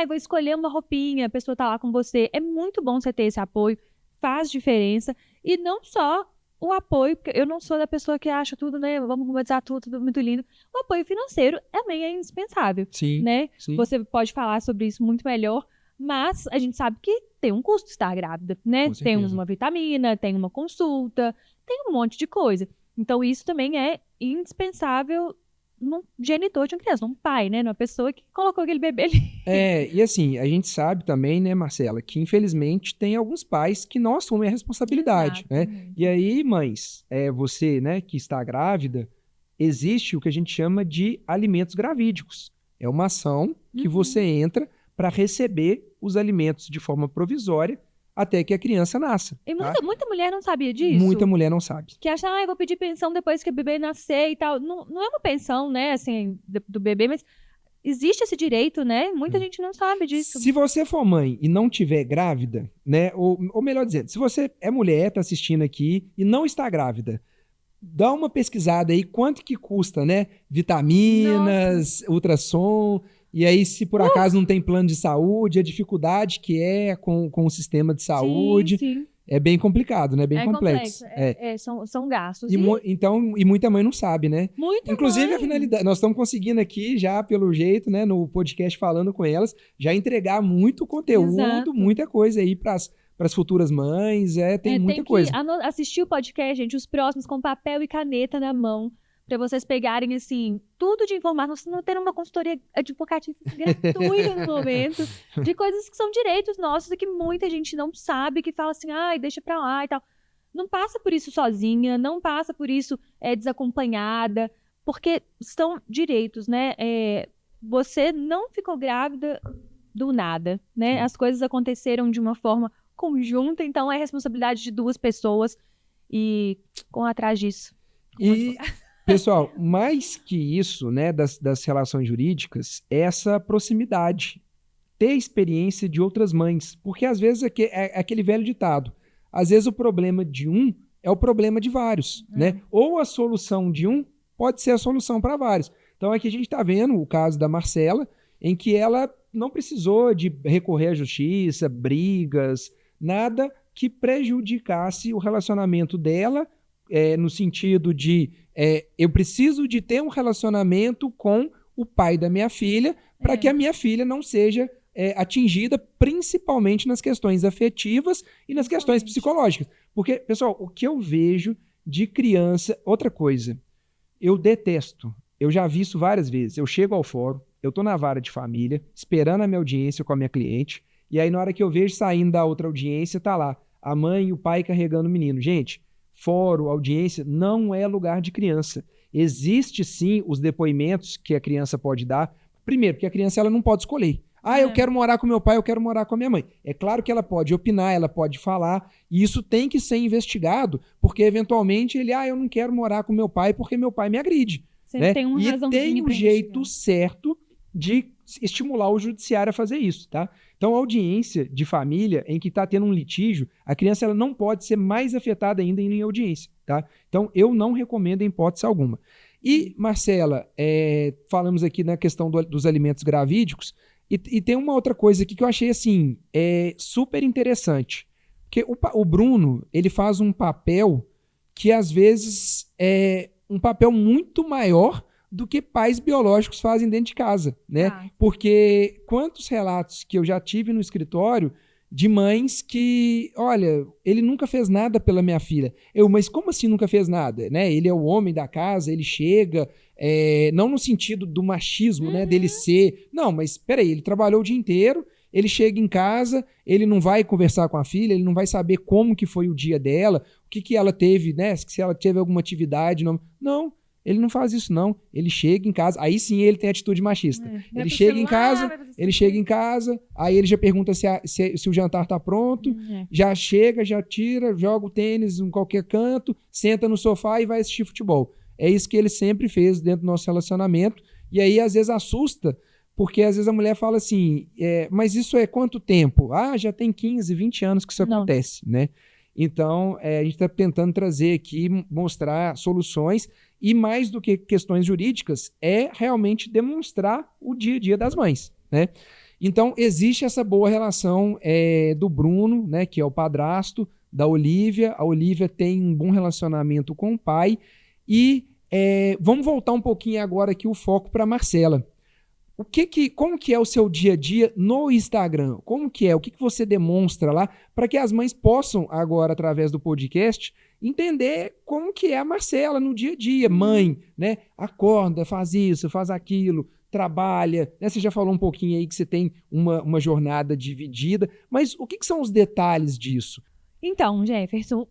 eu vou escolher uma roupinha, a pessoa tá lá com você. É muito bom você ter esse apoio, faz diferença. E não só o apoio, porque eu não sou da pessoa que acha tudo, né, vamos romantizar tudo muito lindo. O apoio financeiro também é indispensável, Sim, né? sim. Você pode falar sobre isso muito melhor, mas a gente sabe que tem um custo estar grávida, né? Com Tem certeza. uma vitamina, tem uma consulta, tem um monte de coisa. Então, isso também é indispensável num genitor de uma criança, num pai, né? Numa pessoa que colocou aquele bebê ali. E assim, a gente sabe também, né, Marcela, que infelizmente tem alguns pais que não assumem a responsabilidade, né? Exatamente. E aí, mães, você, né, que está grávida, existe o que a gente chama de alimentos gravídicos. É uma ação que você entra para receber os alimentos de forma provisória até que a criança nasça. E Tá? muita mulher não sabia disso. Muita mulher não sabe. Que acha, eu vou pedir pensão depois que o bebê nascer e tal. Não, não é uma pensão, né, assim, do bebê, mas existe esse direito, né? Muita gente não sabe disso. Se você for mãe e não tiver grávida, né? Ou melhor dizendo, se você é mulher, está assistindo aqui e não está grávida, dá uma pesquisada aí quanto que custa, né? Vitaminas, ultrassom. E aí, se por acaso não tem plano de saúde, a dificuldade que é com o sistema de saúde. Sim. É bem complicado, né? Bem É complexo. São gastos. E muita mãe não sabe, né? Inclusive, mãe. a finalidade, nós estamos conseguindo aqui, já pelo jeito, né, no podcast falando com elas, já entregar muito conteúdo, Exato. muita coisa aí para as futuras mães. Tem muita coisa. Tem que assistir o podcast, gente, os próximos, com papel e caneta na mão, para vocês pegarem, assim, tudo de informação, vocês não terem uma consultoria advocatícia gratuita no momento, de coisas que são direitos nossos e que muita gente não sabe, que fala assim, deixa pra lá e tal. Não passa por isso sozinha, não passa por isso desacompanhada, porque são direitos, né? Você não ficou grávida do nada, né? Sim. As coisas aconteceram de uma forma conjunta, então é responsabilidade de duas pessoas e corram atrás disso. E, pessoal, mais que isso, né, das relações jurídicas, é essa proximidade, ter experiência de outras mães, porque às vezes é aquele velho ditado, às vezes o problema de um é o problema de vários, né? Ou a solução de um pode ser a solução para vários. Então aqui a gente está vendo o caso da Marcela, em que ela não precisou de recorrer à justiça, brigas, nada que prejudicasse o relacionamento dela, no sentido de eu preciso de ter um relacionamento com o pai da minha filha para que a minha filha não seja atingida principalmente nas questões afetivas e nas questões psicológicas. Porque, pessoal, o que eu vejo de criança... Outra coisa, eu detesto, eu já vi isso várias vezes, eu chego ao fórum, eu tô na vara de família, esperando a minha audiência com a minha cliente, e aí na hora que eu vejo saindo da outra audiência, tá lá, a mãe e o pai carregando o menino. Gente, fórum, audiência, não é lugar de criança. Existe sim os depoimentos que a criança pode dar. Primeiro, porque a criança ela não pode escolher. Eu quero morar com meu pai, eu quero morar com a minha mãe. É claro que ela pode opinar, ela pode falar, e isso tem que ser investigado, porque eventualmente ele, eu não quero morar com meu pai porque meu pai me agride. Né? Tem uma e tem um jeito certo de estimular o judiciário a fazer isso, tá? Então, a audiência de família em que está tendo um litígio, a criança ela não pode ser mais afetada ainda em audiência, tá? Então, eu não recomendo em hipótese alguma. E, Marcela, falamos aqui na questão dos alimentos gravídicos, e tem uma outra coisa aqui que eu achei, assim, super interessante. Porque o Bruno, ele faz um papel que, às vezes, é um papel muito maior do que pais biológicos fazem dentro de casa, né? Porque quantos relatos que eu já tive no escritório de mães que, olha, ele nunca fez nada pela minha filha. Mas como assim nunca fez nada? Né? Ele é o homem da casa, ele chega, não no sentido do machismo, né, dele ser... Não, mas peraí, ele trabalhou o dia inteiro, ele chega em casa, ele não vai conversar com a filha, ele não vai saber como que foi o dia dela, o que ela teve, né? Se ela teve alguma atividade. Não, ele não faz isso, não. Ele chega em casa, aí sim ele tem atitude machista. Ele chega em casa, aí ele já pergunta se o jantar tá pronto, já chega, já tira, joga o tênis em qualquer canto, senta no sofá e vai assistir futebol. É isso que ele sempre fez dentro do nosso relacionamento, e aí às vezes assusta, porque às vezes a mulher fala assim, mas isso é quanto tempo? Já tem 15, 20 anos que isso acontece, né? Então, a gente está tentando trazer aqui, mostrar soluções, e mais do que questões jurídicas, é realmente demonstrar o dia a dia das mães, né? Então, existe essa boa relação do Bruno, né, que é o padrasto, da Olivia. A Olivia tem um bom relacionamento com o pai. E vamos voltar um pouquinho agora aqui o foco para Marcela. Como que é o seu dia a dia no Instagram? Como que é? O que você demonstra lá para que as mães possam agora, através do podcast, entender como que é a Marcela no dia a dia? Mãe, né? Acorda, faz isso, faz aquilo, trabalha, né? Você já falou um pouquinho aí que você tem uma jornada dividida, mas o que são os detalhes disso? Então, Jefferson,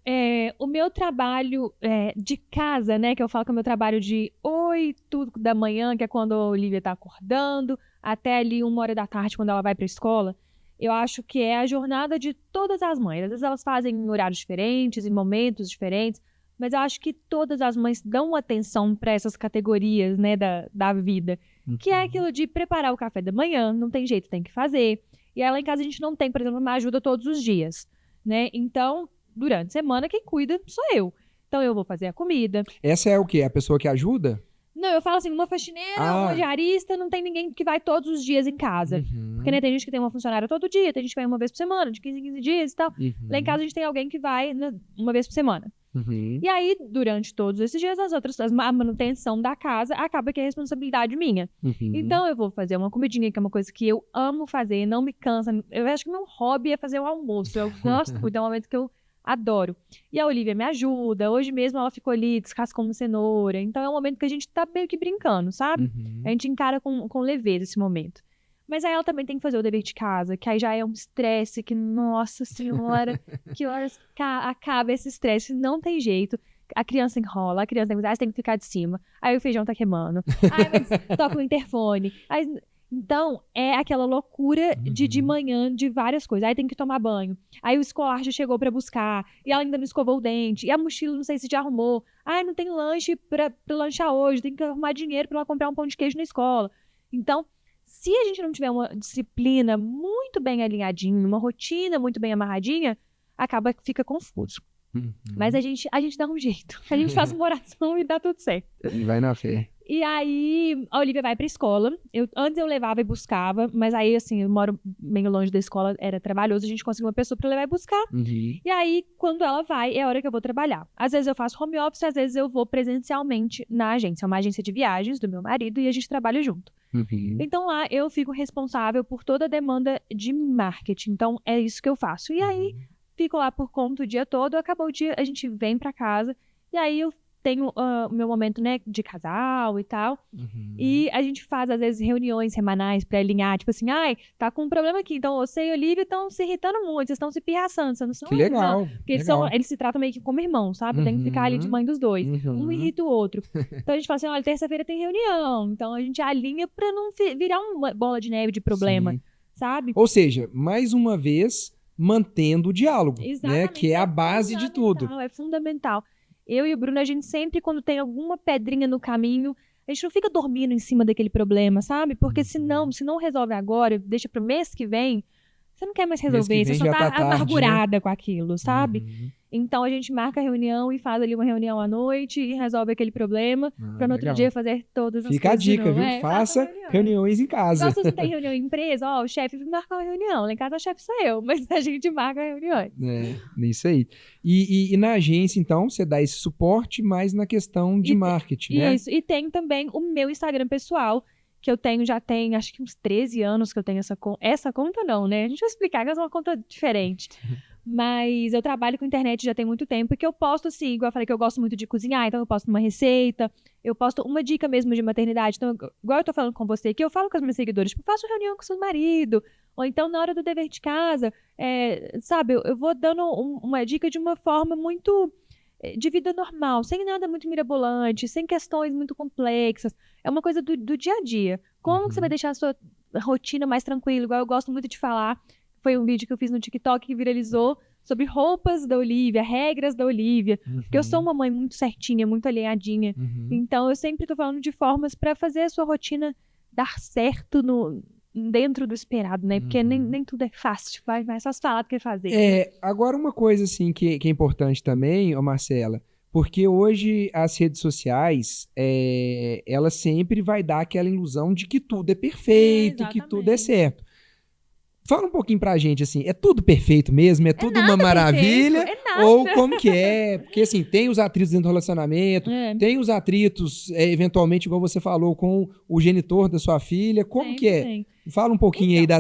o meu trabalho de casa, né, que eu falo que é o meu trabalho de 8 da manhã, que é quando a Olivia está acordando, até ali 1 hora da tarde, quando ela vai para a escola, eu acho que é a jornada de todas as mães. Às vezes elas fazem em horários diferentes, em momentos diferentes, mas eu acho que todas as mães dão atenção para essas categorias, né, da vida, que é aquilo de preparar o café da manhã, não tem jeito, tem que fazer. E aí lá em casa a gente não tem, por exemplo, uma ajuda todos os dias. Né? Então, durante a semana, quem cuida sou eu. Então, eu vou fazer a comida. Essa é o quê? A pessoa que ajuda? Não, eu falo assim, uma faxineira, uma diarista, não tem ninguém que vai todos os dias em casa. Porque, né, tem gente que tem uma funcionária todo dia, tem gente que vai uma vez por semana, de 15 em 15 dias e tal. Lá em casa a gente tem alguém que vai, né, uma vez por semana. E aí, durante todos esses dias, a manutenção da casa acaba que é responsabilidade minha. Então, eu vou fazer uma comidinha, que é uma coisa que eu amo fazer, não me cansa. Eu acho que meu hobby é fazer o almoço. Eu gosto muito, é um momento que eu adoro. E a Olivia me ajuda. Hoje mesmo ela ficou ali descascando cenoura. Então, é um momento que a gente tá meio que brincando, sabe? A gente encara com leveza esse momento. Mas aí ela também tem que fazer o dever de casa, que aí já é um estresse que, nossa senhora, que horas acaba esse estresse, não tem jeito. A criança enrola, a criança tem que ficar de cima, aí o feijão tá queimando, aí mas toca o interfone. Aí, então, é aquela loucura de manhã, de várias coisas. Aí tem que tomar banho, aí o escolar já chegou pra buscar, e ela ainda não escovou o dente, e a mochila não sei se já arrumou. Ai, não tem lanche pra lanchar hoje, tem que arrumar dinheiro pra ela comprar um pão de queijo na escola. Então, se a gente não tiver uma disciplina muito bem alinhadinha, uma rotina muito bem amarradinha, acaba que fica confuso. Mas a gente dá um jeito. A gente faz uma oração e dá tudo certo. Vai na fé. E aí, a Olivia vai pra escola. Antes eu levava e buscava, mas aí, assim, eu moro meio longe da escola, era trabalhoso, a gente conseguiu uma pessoa pra levar e buscar. E aí, quando ela vai, é a hora que eu vou trabalhar. Às vezes eu faço home office, às vezes eu vou presencialmente na agência. É uma agência de viagens do meu marido e a gente trabalha junto. Então lá eu fico responsável por toda a demanda de marketing. Então é isso que eu faço. E aí fico lá por conta o dia todo, acabou o dia, a gente vem pra casa e aí eu tenho o meu momento, né, de casal e tal. E a gente faz, às vezes, reuniões semanais pra alinhar, tipo assim, ai, tá com um problema aqui, então você e a Olivia estão se irritando muito, vocês estão se pirraçando, vocês não são Que legal. Porque eles se tratam meio que como irmãos, sabe? Tem que ficar ali de mãe dos dois. Um irrita o outro. Então a gente fala assim, olha, terça-feira tem reunião. Então a gente alinha pra não virar uma bola de neve de problema, sabe? Ou seja, mais uma vez, mantendo o diálogo, né? Que é a base de tudo. É fundamental. Eu e o Bruno, a gente sempre, quando tem alguma pedrinha no caminho, a gente não fica dormindo em cima daquele problema, sabe? Porque se não resolve agora, deixa pro mês que vem, você não quer mais resolver, você só tá amargurada, né, com aquilo, sabe? Então a gente marca a reunião e faz ali uma reunião à noite e resolve aquele problema pra no outro dia fazer todas as coisas. Fica a dica, viu? Faça reuniões em casa. Igual se você tem reunião em empresa, o chefe marca uma reunião. Lá em casa o chefe sou eu, mas a gente marca reuniões. Isso aí. E na agência, então, você dá esse suporte mais na questão de marketing, né? Isso, e tem também o meu Instagram pessoal, que eu tenho, já tem acho que uns 13 anos que eu tenho essa conta não, né? A gente vai explicar que essa é uma conta diferente. Mas eu trabalho com internet já tem muito tempo e que eu posto assim, igual eu falei que eu gosto muito de cozinhar, então eu posto uma receita, eu posto uma dica mesmo de maternidade. Então, igual eu tô falando com você aqui, eu falo com os meus seguidores, tipo, faço reunião com seu marido, ou então na hora do dever de casa, sabe, eu vou dando uma dica de uma forma muito de vida normal, sem nada muito mirabolante, sem questões muito complexas. É uma coisa do dia a dia. Como que você vai deixar a sua rotina mais tranquila? Igual eu gosto muito de falar, foi um vídeo que eu fiz no TikTok que viralizou sobre roupas da Olivia, regras da Olivia. Porque eu sou uma mãe muito certinha, muito alinhadinha. Então eu sempre tô falando de formas para fazer a sua rotina dar certo dentro do esperado, né? Porque nem tudo é fácil, vai mais fácil falar do que fazer. Agora uma coisa assim que é importante também, ô Marcela, porque hoje as redes sociais, ela sempre vai dar aquela ilusão de que tudo é perfeito, que tudo é certo. Fala um pouquinho pra gente, assim, é tudo perfeito mesmo? É tudo uma maravilha? Perfeito, é nada. Ou como que é? Porque, assim, tem os atritos dentro do relacionamento, tem os atritos, eventualmente, igual você falou, com o genitor da sua filha. Como que é? Tem. Fala um pouquinho Então,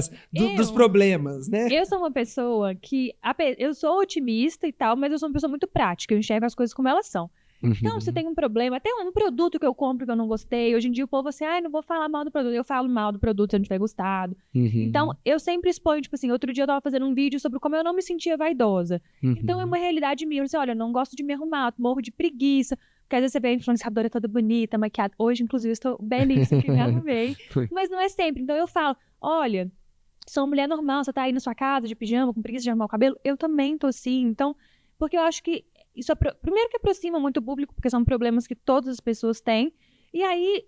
aí dos problemas, né? Eu sou uma pessoa que... Eu sou otimista e tal, mas eu sou uma pessoa muito prática. Eu enxergo as coisas como elas são. Então, se tem um problema, até um produto que eu compro que eu não gostei, hoje em dia o povo assim, não vou falar mal do produto. Eu falo mal do produto se eu não tiver gostado. Então, eu sempre exponho, tipo assim, outro dia eu tava fazendo um vídeo sobre como eu não me sentia vaidosa. Então, é uma realidade minha. Eu disse, olha, eu não gosto de me arrumar, morro de preguiça. Porque às vezes você vê a influenciadora toda bonita, maquiada. Hoje, inclusive, eu estou belíssima, que me arrumei. Mas não é sempre. Então, eu falo, olha, sou uma mulher normal, você tá aí na sua casa de pijama, com preguiça de arrumar o cabelo. Eu também tô assim. Então, porque eu acho que isso, primeiro que aproxima muito o público, porque são problemas que todas as pessoas têm. E aí,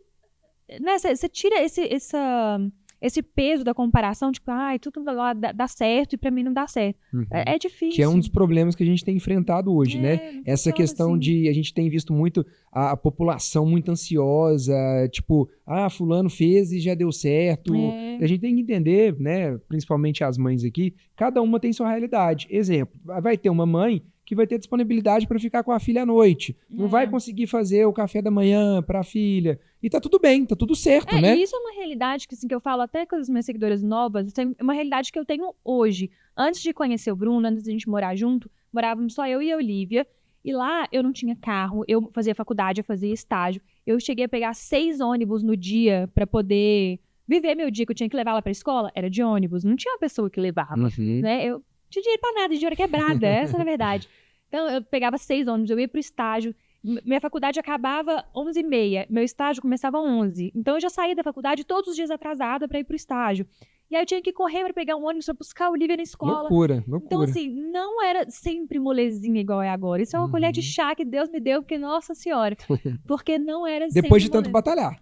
né, você tira esse peso da comparação, tipo, tudo lá dá certo e pra mim não dá certo. É difícil. Que é um dos problemas que a gente tem enfrentado hoje, né? Essa questão assim. de... A gente tem visto muito a população muito ansiosa, tipo, fulano fez e já deu certo. A gente tem que entender, né, principalmente as mães aqui, cada uma tem sua realidade. Exemplo, vai ter uma mãe que vai ter disponibilidade para ficar com a filha à noite. Não vai conseguir fazer o café da manhã para a filha. E tá tudo bem, tá tudo certo, né? E isso é uma realidade que, assim, que eu falo até com as minhas seguidoras novas, é uma realidade que eu tenho hoje. Antes de conhecer o Bruno, antes de a gente morar junto, morávamos só eu e a Olivia. E lá eu não tinha carro, eu fazia faculdade, eu fazia estágio. Eu cheguei a pegar 6 ônibus no dia para poder viver meu dia, que eu tinha que levar ela pra escola, era de ônibus. Não tinha uma pessoa que levava, né? Eu tinha dinheiro pra nada, dinheiro quebrada, essa é a verdade. Então, eu pegava 6 ônibus, eu ia pro estágio. Minha faculdade acabava 11h30, meu estágio começava 11. Então, eu já saía da faculdade todos os dias atrasada para ir pro estágio. E aí, eu tinha que correr para pegar um ônibus para buscar a Olivia na escola. Loucura. Então, assim, não era sempre molezinha igual é agora. Isso é uma colher de chá que Deus me deu, porque, nossa senhora, porque não era sempre depois de tanto batalhar.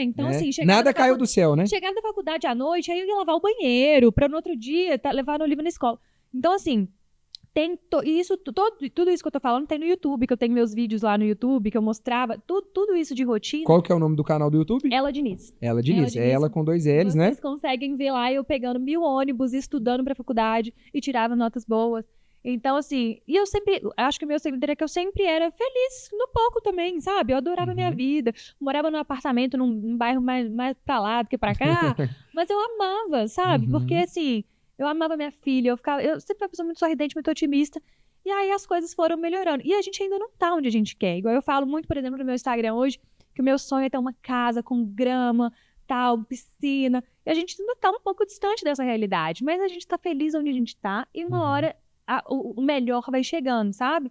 Então, assim... Nada caiu do céu, né? Chegava da faculdade à noite, aí eu ia lavar o banheiro, para no outro dia levar a Olivia na escola. Então, assim... tudo isso que eu tô falando tem no YouTube, que eu tenho meus vídeos lá no YouTube, que eu mostrava, tudo isso de rotina. Qual que é o nome do canal do YouTube? Ela Diniz. Ela Diniz. É ela com 2 L's, né? Vocês conseguem ver lá eu pegando 1000 ônibus, estudando pra faculdade e tirava notas boas. Então, assim, e eu sempre, acho que o meu segredo é que eu sempre era feliz no pouco também, sabe? Eu adorava a minha vida, morava num apartamento, num bairro mais pra lá do que pra cá, mas eu amava, sabe? Porque, assim... Eu amava minha filha, eu sempre fui uma pessoa muito sorridente, muito otimista. E aí as coisas foram melhorando. E a gente ainda não tá onde a gente quer. Igual eu falo muito, por exemplo, no meu Instagram hoje, que o meu sonho é ter uma casa com grama, tal, piscina. E a gente ainda tá um pouco distante dessa realidade. Mas a gente tá feliz onde a gente tá. E uma hora o melhor vai chegando, sabe?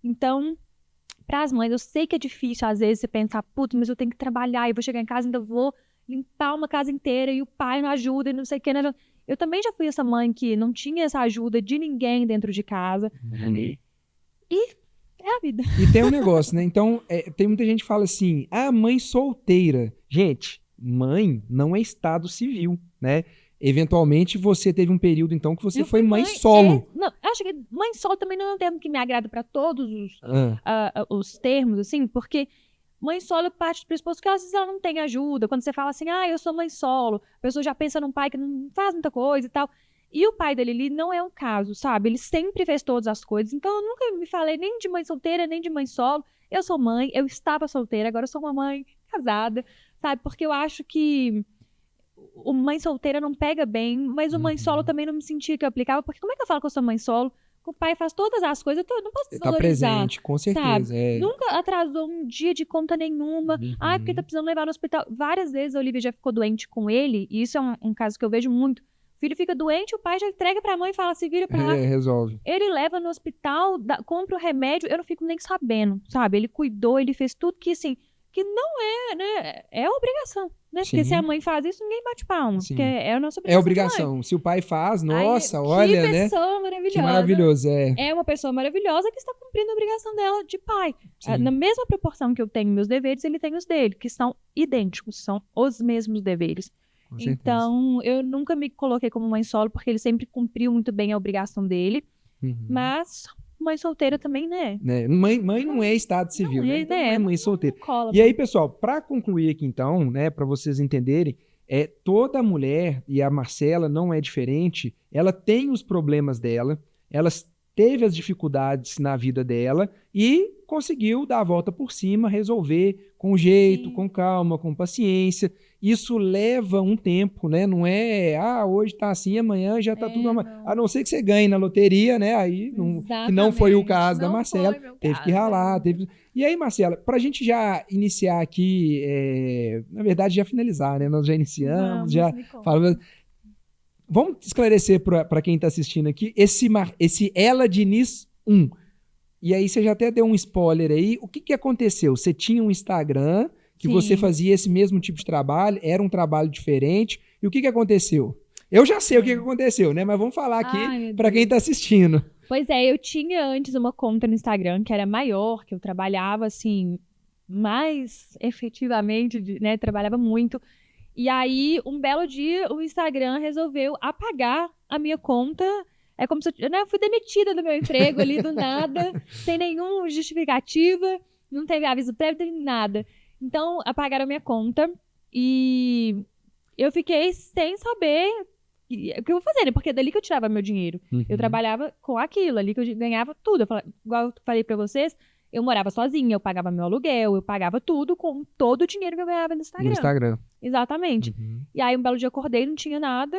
Então, para as mães, eu sei que é difícil às vezes você pensar, putz, mas eu tenho que trabalhar e vou chegar em casa e ainda vou limpar uma casa inteira e o pai não ajuda e não sei o que, né? Eu também já fui essa mãe que não tinha essa ajuda de ninguém dentro de casa. E é a vida. E tem um negócio, né? Então, tem muita gente que fala assim, mãe solteira. Gente, mãe não é estado civil, né? Eventualmente, você teve um período, então, que você foi mãe solo. Não, acho que mãe solo também não é um termo que me agrada para todos os termos, assim, porque... Mãe solo parte do pressuposto que às vezes ela não tem ajuda. Quando você fala assim, eu sou mãe solo, a pessoa já pensa num pai que não faz muita coisa e tal. E o pai da Lili não é um caso, sabe? Ele sempre fez todas as coisas. Então eu nunca me falei nem de mãe solteira, nem de mãe solo. Eu sou mãe, eu estava solteira, agora eu sou uma mãe casada, sabe? Porque eu acho que o mãe solteira não pega bem, mas o mãe solo também não me sentia que eu aplicava. Porque como é que eu falo que eu sou mãe solo? O pai faz todas as coisas, eu não posso desvalorizar. Tá presente, com certeza. Nunca atrasou um dia de conta nenhuma. Porque tá precisando levar no hospital. Várias vezes a Olivia já ficou doente com ele, e isso é um caso que eu vejo muito. O filho fica doente, o pai já entrega pra mãe e fala, se vira pra lá. Resolve. Ele leva no hospital, compra o remédio, eu não fico nem sabendo, sabe? Ele cuidou, ele fez tudo que, assim, que não é, né? É obrigação, né? Porque se a mãe faz isso, ninguém bate palma. Porque é a nossa obrigação. É obrigação. Se o pai faz, nossa, olha, né? Que pessoa maravilhosa. Que maravilhoso, É uma pessoa maravilhosa que está cumprindo a obrigação dela de pai. Na mesma proporção que eu tenho meus deveres, ele tem os dele, que são idênticos, são os mesmos deveres. Então, eu nunca me coloquei como mãe solo, porque ele sempre cumpriu muito bem a obrigação dele. Mas... mãe solteira também, né? Mãe não é estado civil, né? Então, não é mãe solteira. Não cola, e aí, pessoal, para concluir aqui então, né, para vocês entenderem, Toda mulher, e a Marcela não é diferente, ela tem os problemas dela, ela teve as dificuldades na vida dela e conseguiu dar a volta por cima, resolver com jeito, Sim. com calma, com paciência. Isso leva um tempo, né? Não é, hoje tá assim, amanhã já tá tudo... Não. A não ser que você ganhe na loteria, né? Aí, que não foi o caso da Não Marcela, foi meu teve que caso, ralar. E aí, Marcela, pra gente já iniciar aqui, na verdade, já finalizar, né? Nós já iniciamos, já me conta. falamos... Vamos esclarecer para quem está assistindo aqui esse Ela Diniz 1. E aí você já até deu um spoiler aí. O que aconteceu? Você tinha um Instagram que Sim. você fazia esse mesmo tipo de trabalho, era um trabalho diferente. E o que aconteceu? Eu já sei o que aconteceu, né? Mas vamos falar aqui para quem está assistindo. Pois é, eu tinha antes uma conta no Instagram que era maior, que eu trabalhava assim, mais efetivamente, né? Trabalhava muito. E aí, um belo dia, o Instagram resolveu apagar a minha conta. É como se eu fui demitida do meu emprego ali do nada, sem nenhuma justificativa, não teve aviso prévio, não teve nada. Então, apagaram a minha conta e eu fiquei sem saber o que eu vou fazer, né? Porque é dali que eu tirava meu dinheiro. Uhum. Eu trabalhava com aquilo, ali que eu ganhava tudo. Igual eu falei pra vocês, eu morava sozinha, eu pagava meu aluguel, eu pagava tudo com todo o dinheiro que eu ganhava no Instagram. No Instagram. Exatamente. Uhum. E aí, um belo dia eu acordei, não tinha nada.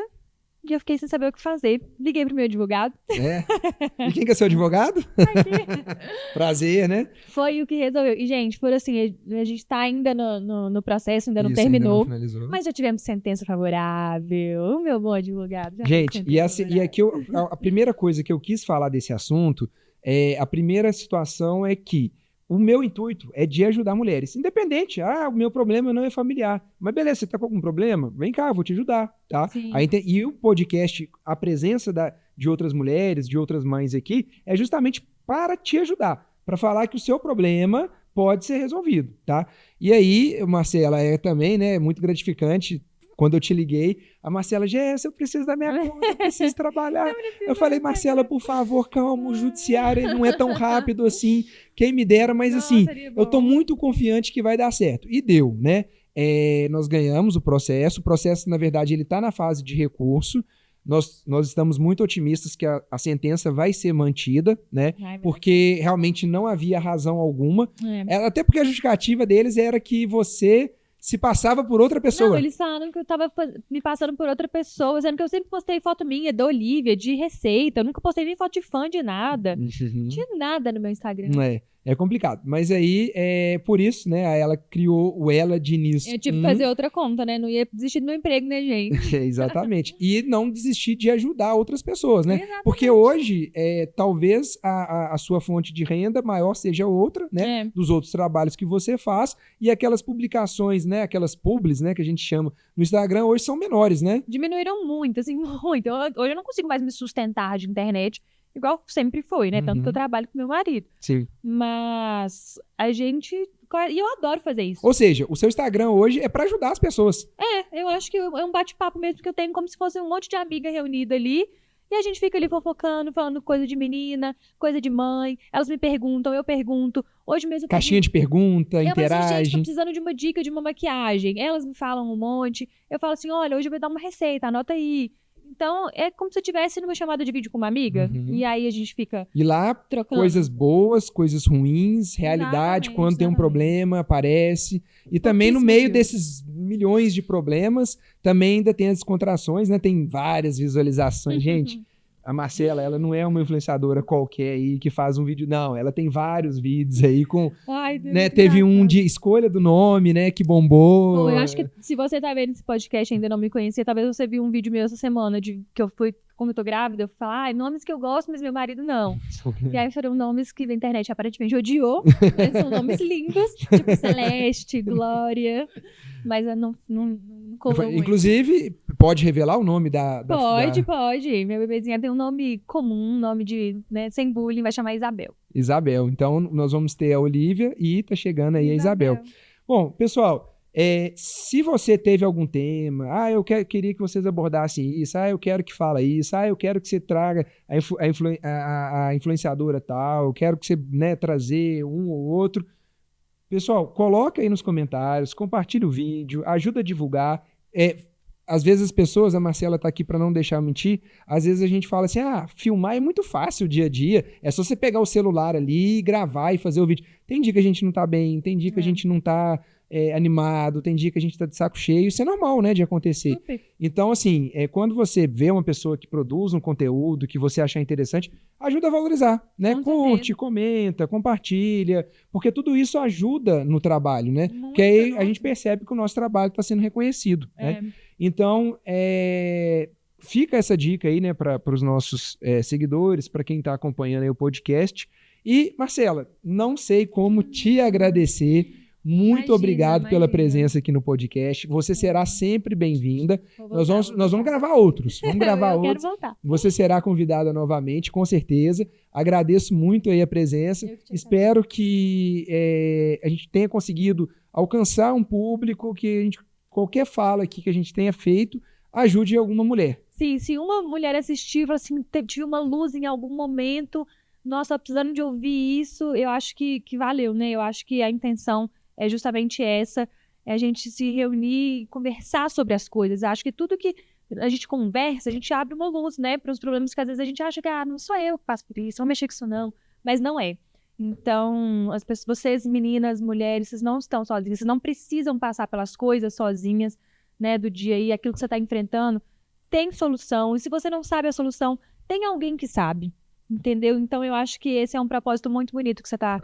E eu fiquei sem saber o que fazer. Liguei pro meu advogado. E quem que é seu advogado? Prazer, né? Foi o que resolveu. E, gente, por assim, a gente tá ainda no processo, ainda não Isso, terminou. ainda não finalizou. Mas já tivemos sentença favorável. O meu bom advogado. Já gente, e aqui a primeira coisa que eu quis falar desse assunto, a primeira situação é que o meu intuito é de ajudar mulheres. Independente, o meu problema não é familiar. Mas beleza, você tá com algum problema? Vem cá, eu vou te ajudar, tá? E o podcast, a presença de outras mulheres, de outras mães aqui, é justamente para te ajudar. Para falar que o seu problema pode ser resolvido, tá? E aí, Marcela, também, né, muito gratificante. Quando eu te liguei, a Marcela, Jéssica, eu preciso da minha conta, eu preciso trabalhar. Eu falei, Marcela, por favor, calma, o judiciário não é tão rápido assim, quem me dera, mas assim, eu tô muito confiante que vai dar certo. E deu, né? Nós ganhamos o processo, na verdade, ele tá na fase de recurso. Nós estamos muito otimistas que a sentença vai ser mantida, né? Porque realmente não havia razão alguma. Até porque a justificativa deles era que você se passava por outra pessoa. Não, eles falaram que eu tava me passando por outra pessoa, sendo que eu sempre postei foto minha, da Olivia, de receita. Eu nunca postei nem foto de fã de nada. Não tinha nada no meu Instagram. É complicado. Mas aí, por isso, né, ela criou o Ela Diniz. Eu tive que fazer outra conta, né? Não ia desistir do meu emprego, né, gente? Exatamente. E não desistir de ajudar outras pessoas, né? Exatamente. Porque hoje, talvez a sua fonte de renda maior seja outra, né? Dos outros trabalhos que você faz. E aquelas publicações, né? Aquelas publis, né? Que a gente chama no Instagram, hoje são menores, né? Diminuíram muito, assim, muito. Hoje eu não consigo mais me sustentar de internet. Igual sempre foi, né? Tanto que eu trabalho com meu marido. Sim. Mas a gente... E eu adoro fazer isso. Ou seja, o seu Instagram hoje é pra ajudar as pessoas. Eu acho que é um bate-papo mesmo que eu tenho como se fosse um monte de amiga reunida ali. E a gente fica ali fofocando, falando coisa de menina, coisa de mãe. Elas me perguntam, eu pergunto. Hoje mesmo... Caixinha de pergunta, Mas, interage. gente, tô precisando de uma dica de uma maquiagem. Elas me falam um monte. Eu falo assim, olha, hoje eu vou dar uma receita, anota aí. Então, é como se eu estivesse numa chamada de vídeo com uma amiga. E aí a gente fica e lá, trocando. Coisas boas, coisas ruins, realidade, quando tem um problema, aparece. E também no meio desses milhões de problemas, também ainda tem as descontrações, né? Tem várias visualizações. Gente, a Marcela, ela não é uma influenciadora qualquer aí que faz um vídeo. Não, ela tem vários vídeos aí com... né, teve um de escolha do nome, né? Que bombou. Bom, eu acho que se você tá vendo esse podcast e ainda não me conhecia, talvez você viu um vídeo meu essa semana que eu fui, como eu tô grávida, eu fui falar, nomes que eu gosto, mas meu marido não. E aí foram nomes que a internet aparentemente odiou. Mas são nomes lindos, tipo Celeste, Glória. Mas eu não colou muito. Inclusive, pode revelar o nome da... Pode. Minha bebezinha tem um nome comum, um nome de, né, sem bullying, vai chamar Isabel. Então, nós vamos ter a Olivia e tá chegando aí a Isabel. Bom, pessoal, se você teve algum tema, eu queria que vocês abordassem isso, eu quero que fala isso, eu quero que você traga a influenciadora tal, eu quero que você, né, trazer um ou outro. Pessoal, coloca aí nos comentários, compartilha o vídeo, ajuda a divulgar. às vezes as pessoas, a Marcela tá aqui para não deixar eu mentir, às vezes a gente fala assim, filmar é muito fácil o dia a dia, é só você pegar o celular ali, gravar e fazer o vídeo. Tem dia que a gente não tá bem, tem dia que a gente não tá animado, tem dia que a gente tá de saco cheio, isso é normal, né, de acontecer. Super. Então, assim, quando você vê uma pessoa que produz um conteúdo que você achar interessante, ajuda a valorizar, né? Com Curte, certeza. comenta, compartilha, porque tudo isso ajuda no trabalho, né? Muito, Porque aí a nossa. gente percebe que o nosso trabalho está sendo reconhecido, né? É. Então, fica essa dica aí, né, para os nossos seguidores, para quem está acompanhando aí o podcast. E, Marcela, não sei como te agradecer. Muito Imagina, obrigado pela imagina. presença aqui no podcast. Você será sempre bem-vinda. Vou Nós voltar, vamos, vou nós vamos voltar. gravar outros. Vamos gravar Eu quero outros. voltar. Você será convidada novamente, com certeza. Agradeço muito aí a presença. Eu que te Espero que a gente tenha conseguido alcançar um público, que qualquer fala aqui que a gente tenha feito ajude alguma mulher. Sim, se uma mulher assistir e falar assim, tive uma luz em algum momento, nossa, precisando de ouvir isso, eu acho que valeu, né? Eu acho que a intenção é justamente essa, é a gente se reunir e conversar sobre as coisas. Eu acho que tudo que a gente conversa, a gente abre uma luz, né, para os problemas que às vezes a gente acha que, não sou eu que passo por isso, vou mexer com isso não, mas não é. Então, as pessoas, vocês, meninas, mulheres, vocês não estão sozinhas, vocês não precisam passar pelas coisas sozinhas, né, do dia aí, aquilo que você está enfrentando, tem solução, e se você não sabe a solução, tem alguém que sabe, entendeu? Então, eu acho que esse é um propósito muito bonito que você está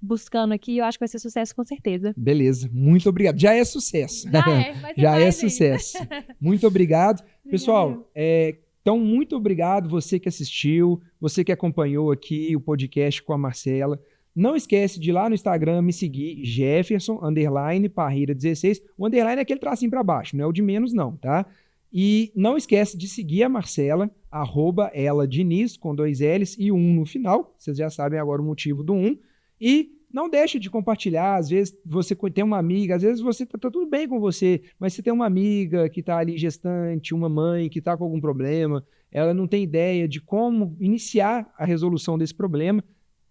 buscando aqui, eu acho que vai ser sucesso com certeza. Beleza, muito obrigado. Já é sucesso. Vai ser Já mais é ainda. sucesso. Muito obrigado. Pessoal, Obrigada. então, muito obrigado você que assistiu, você que acompanhou aqui o podcast com a Marcela. Não esquece de ir lá no Instagram me seguir, Jefferson_Parreira16. O underline é aquele tracinho para baixo, não é o de menos não, tá? E não esquece de seguir a Marcela, @ela_diniz, com 2 L's e 1 no final. Vocês já sabem agora o motivo do 1. E não deixe de compartilhar. Às vezes você tem uma amiga, às vezes você tá tudo bem com você, mas você tem uma amiga que está ali gestante, uma mãe que está com algum problema, ela não tem ideia de como iniciar a resolução desse problema.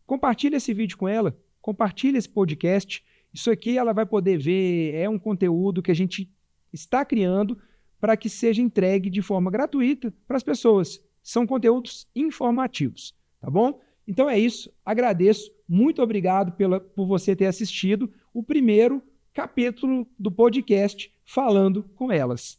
Compartilha esse vídeo com ela, compartilha esse podcast. Isso aqui ela vai poder ver, é um conteúdo que a gente está criando para que seja entregue de forma gratuita para as pessoas. São conteúdos informativos, tá bom? Então é isso, agradeço, muito obrigado por você ter assistido o primeiro capítulo do podcast Falando com Elas.